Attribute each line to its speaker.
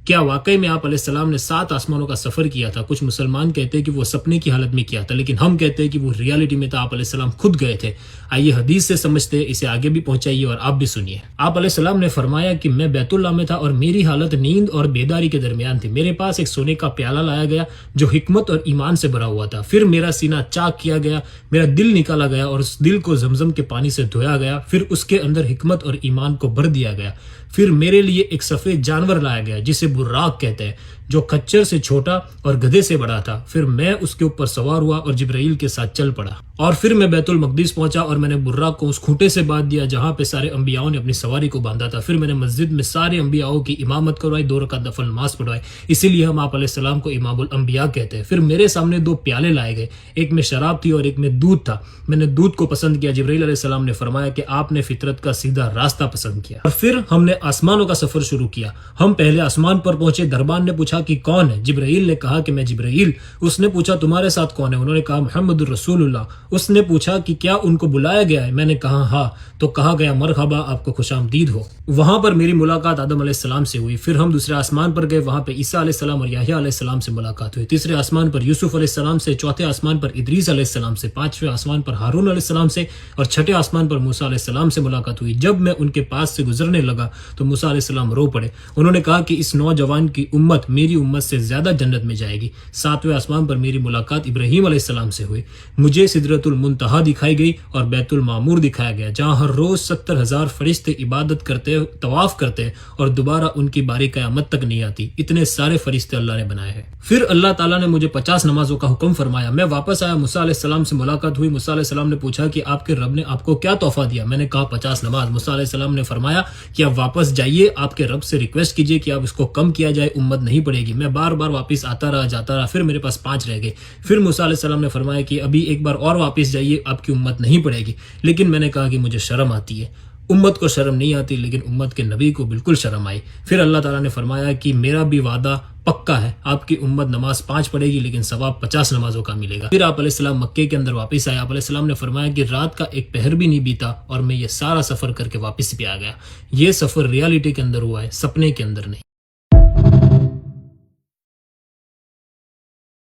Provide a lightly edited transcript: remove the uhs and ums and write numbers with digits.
Speaker 1: کیا واقعی میں آپ علیہ السلام نے 7 آسمانوں کا سفر کیا تھا؟ کچھ مسلمان کہتے ہیں کہ وہ سپنے کی حالت میں کیا تھا، لیکن ہم کہتے ہیں کہ وہ ریالٹی میں تھا، آپ علیہ السلام خود گئے تھے۔ آئیے حدیث سے سمجھتے ہیں، اسے آگے بھی پہنچائیے اور آپ بھی سنیے۔ آپ علیہ السلام نے فرمایا کہ میں بیت اللہ میں تھا اور میری حالت نیند اور بیداری کے درمیان تھی۔ میرے پاس ایک سونے کا پیالہ لایا گیا جو حکمت اور ایمان سے بھرا ہوا تھا۔ پھر میرا سینہ چاک کیا گیا، میرا دل نکالا گیا اور اس دل کو زمزم کے پانی سے دھویا گیا۔ پھر اس کے اندر حکمت اور ایمان کو بھر دیا گیا۔ پھر میرے لیے ایک سفید جانور لایا گیا جسے براق کہتے ہیں، جو کچر سے چھوٹا اور گدھے سے بڑا تھا۔ پھر میں اس کے اوپر سوار ہوا اور جبرائیل کے ساتھ چل پڑا، اور پھر میں بیت المقدس پہنچا اور میں نے براق کو اس کھوٹے سے باندھ دیا جہاں پہ سارے انبیاؤں نے اپنی سواری کو باندھا تھا۔ پھر میں نے مسجد میں سارے انبیاؤں کی امامت کروائی، 2 رکعت نفل نماز پڑھوائی، اسی لیے ہم آپ علیہ السلام کو امام الانبیاء کہتے ہیں۔ پھر میرے سامنے 2 پیالے لائے گئے، ایک میں شراب تھی اور ایک میں دودھ تھا۔ میں نے دودھ کو پسند کیا۔ جبرائیل علیہ السلام نے فرمایا کہ آپ نے فطرت کا سیدھا راستہ پسند کیا۔ اور پھر ہم نے آسمانوں کا سفر شروع کیا۔ ہم پہلے آسمان پر پہنچے۔ دربان نے پوچھا کہ کون ہے؟ جبرائیل نے کہا کہ میں جبرائیل۔ اس نے پوچھا تمہارے ساتھ کون ہے؟ انہوں نے کہا محمد الرسول اللہ۔ اس نے پوچھا کہ کیا ان کو بلایا گیا ہے؟ میں نے کہا ہاں۔ تو کہا گیا مرحبا، آپ کو خوش آمدید ہو۔ وہاں پر میری ملاقات آدم علیہ السلام سے ہوئی۔ پھر ہم دوسرے آسمان پر گئے، وہاں پہ عیسیٰ علیہ السلام اور یحییٰ علیہ السلام سے ملاقات ہوئی۔ تیسرے آسمان پر یوسف علیہ السلام سے، چوتھے آسمان پر ادریس علیہ السلام سے، پانچویں آسمان پر ہارون علیہ السلام سے، اور چھٹے آسمان پر موسیٰ علیہ السلام سے ملاقات ہوئی۔ جب میں ان کے پاس سے گزرنے لگا تو موسیٰ علیہ السلام رو پڑے۔ انہوں نے کہا کہ اس نوجوان کی امت میری امت سے زیادہ جنت میں جائے گی۔ ساتویں آسمان پر میری ملاقات ابراہیم علیہ السلام سے ہوئی۔ مجھے سدرۃ المنتہا دکھائی گئی اور بیت المعمور دکھایا گیا، جہاں ہر روز 70,000 فرشتے عبادت کرتے، طواف کرتے اور دوبارہ ان کی باری قیامت تک نہیں آتی۔ اتنے سارے فرشتے اللہ نے بنائے ہیں۔ پھر اللہ تعالیٰ نے مجھے 50 نمازوں کا حکم فرمایا۔ میں واپس آیا، موسیٰ علیہ السلام سے ملاقات ہوئی۔ موسیٰ علیہ السلام نے پوچھا کہ آپ کے رب نے آپ کو کیا تحفہ دیا؟ میں نے کہا 50 نماز۔ موسیٰ علیہ السلام نے فرمایا کہ آپ واپس جائیے، آپ کے رب سے ریکویسٹ کیجئے کہ آپ اس کو کم کیا جائے، امت نہیں پڑے گی۔ میں بار بار واپس آتا رہا، جاتا رہا، پھر میرے پاس 5 رہ گئے۔ پھر موسیٰ علیہ السلام نے فرمایا کہ ابھی ایک بار اور واپس جائیے، آپ کی امت نہیں پڑے گی۔ لیکن میں نے کہا کہ مجھے شرم آتی ہے۔ امت کو شرم نہیں آتی، لیکن امت کے نبی کو بالکل شرم آئی۔ پھر اللہ تعالیٰ نے فرمایا کہ میرا بھی وعدہ پکا ہے، آپ کی امت نماز 5 پڑھے گی لیکن ثواب 50 نمازوں کا ملے گا۔ پھر آپ علیہ السلام مکے کے اندر واپس آئے۔ آپ علیہ السلام نے فرمایا کہ رات کا ایک پہر بھی نہیں بیتا اور میں یہ سارا سفر کر کے واپس بھی آ گیا۔ یہ سفر ریالٹی کے اندر ہوا ہے، سپنے کے اندر نہیں۔